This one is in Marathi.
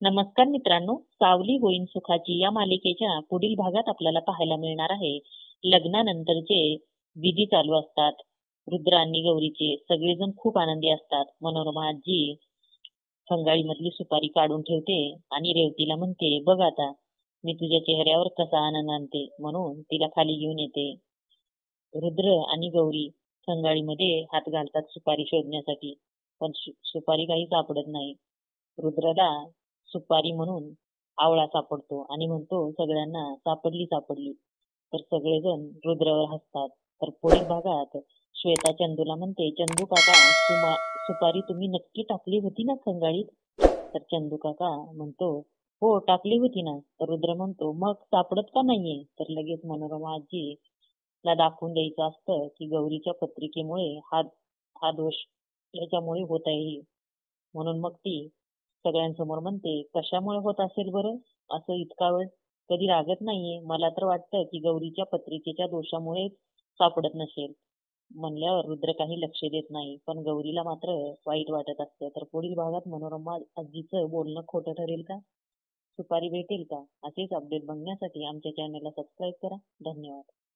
नमस्कार मित्रांनो, सावली होईन सुखाची या मालिकेच्या पुढील भागात आपल्याला पाहायला मिळणार आहे. लग्नानंतरचे विधी चालू असतात. रुद्र आणि गौरीचे सगळेजण खूप आनंदी असतात. मनोरमा आजी खंगाळीमधली सुपारी काढून ठेवते आणि रेवतीला म्हणते, बघ आता मी तुझ्या चेहऱ्यावर कसा आनंद आणते, म्हणून तिला खाली घेऊन येते. रुद्र आणि गौरी खंगाळीमध्ये हात घालतात सुपारी शोधण्यासाठी, पण सुपारी काही सापडत नाही. रुद्रला सुपारी म्हणून आवळा सापडतो आणि म्हणतो, सगळ्यांना सापडली सापडली. तर सगळेजण रुद्रावर हसतात. तर पुढील भागात श्वेता चंदूला म्हणते, चंदू काका, सुपारी तुम्ही नक्की टाकली होती ना खंगाळीत? तर चंदू काका म्हणतो, हो टाकली होती ना. तर रुद्र म्हणतो, मग सापडत का नाहीये? तर लगेच मनोरमा आजी ला दाखवून द्यायचं असतं की गौरीच्या पत्रिकेमुळे हा हा दोष याच्यामुळे होत आहे. म्हणून मग ती सगळ्यांसमोर म्हणते, कशामुळे होत असेल बरं असं इतका वेळ? कधी रागत नाहीये. मला तर वाटतं की गौरीच्या पत्रिकेच्या दोषामुळे सापडत नसेल. म्हणल्यावर रुद्र काही लक्ष देत नाही, पण गौरीला मात्र वाईट वाटत असतं. तर पुढील भागात मनोरमा आजीचं बोलणं खोटं ठरेल का? सुपारी भेटेल का? असेच अपडेट बघण्यासाठी आमच्या चॅनलला सबस्क्राईब करा. धन्यवाद.